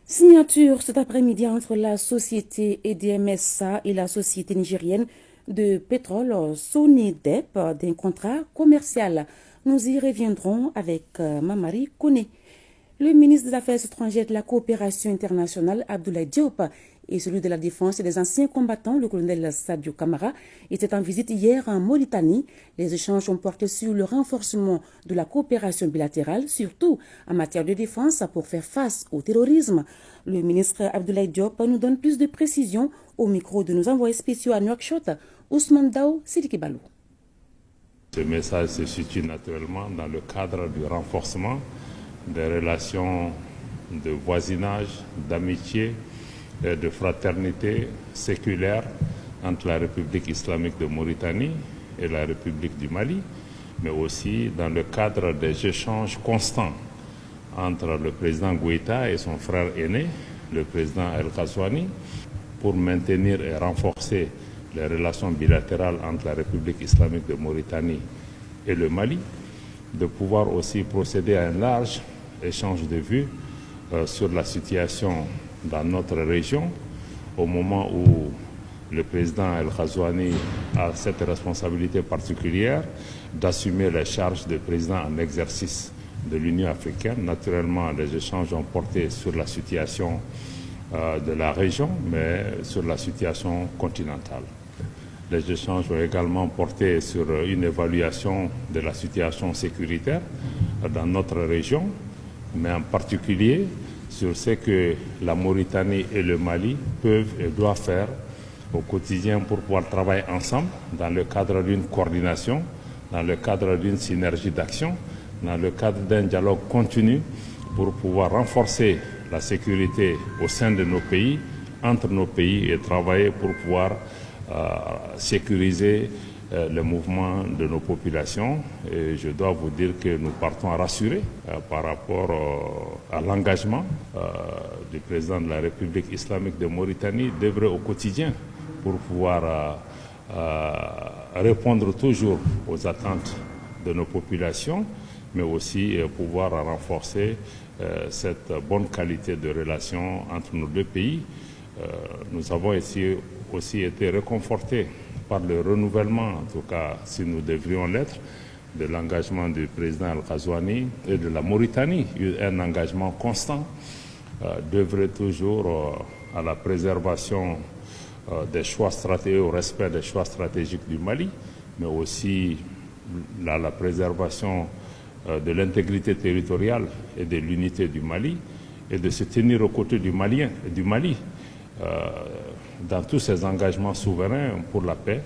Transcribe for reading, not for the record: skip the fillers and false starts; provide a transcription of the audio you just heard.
Signature cet après-midi entre la société EDMSA et la société nigérienne de pétrole Sonidep d'un contrat commercial. Nous y reviendrons avec Mamari Kone. Le ministre des Affaires étrangères et de la coopération internationale, Abdoulaye Diop, et celui de la Défense et des anciens combattants, le colonel Sadio Kamara, étaient en visite hier en Mauritanie. Les échanges ont porté sur le renforcement de la coopération bilatérale, surtout en matière de défense pour faire face au terrorisme. Le ministre Abdoulaye Diop nous donne plus de précisions au micro de nos envoyés spéciaux à Nouakchott, Ousmane Dao Sidiki Balou. Ce message se situe naturellement dans le cadre du renforcement des relations de voisinage, d'amitié et de fraternité séculaire entre la République islamique de Mauritanie et la République du Mali, mais aussi dans le cadre des échanges constants entre le président Goïta et son frère aîné, le président El Ghazouani, pour maintenir et renforcer les relations bilatérales entre la République islamique de Mauritanie et le Mali, de pouvoir aussi procéder à un large échange de vues sur la situation dans notre région, au moment où le président El Ghazouani a cette responsabilité particulière d'assumer les charges de président en exercice de l'Union africaine. Naturellement, les échanges ont porté sur la situation de la région, mais sur la situation continentale. Les échanges ont également porté sur une évaluation de la situation sécuritaire dans notre région, mais en particulier sur ce que la Mauritanie et le Mali peuvent et doivent faire au quotidien pour pouvoir travailler ensemble dans le cadre d'une coordination, dans le cadre d'une synergie d'action, dans le cadre d'un dialogue continu pour pouvoir renforcer la sécurité au sein de nos pays, entre nos pays et travailler pour pouvoir sécuriser le mouvement de nos populations. Et je dois vous dire que nous partons rassurés par rapport à l'engagement du président de la République islamique de Mauritanie d'œuvrer au quotidien pour pouvoir répondre toujours aux attentes de nos populations, mais aussi pouvoir renforcer cette bonne qualité de relation entre nos deux pays. Nous avons aussi été réconfortés par le renouvellement, en tout cas si nous devrions l'être, de l'engagement du président El Ghazouani et de la Mauritanie, un engagement constant d'œuvrer toujours à la préservation des choix stratégiques, au respect des choix stratégiques du Mali, mais aussi la préservation de l'intégrité territoriale et de l'unité du Mali, et de se tenir aux côtés du Mali dans tous ces engagements souverains pour la paix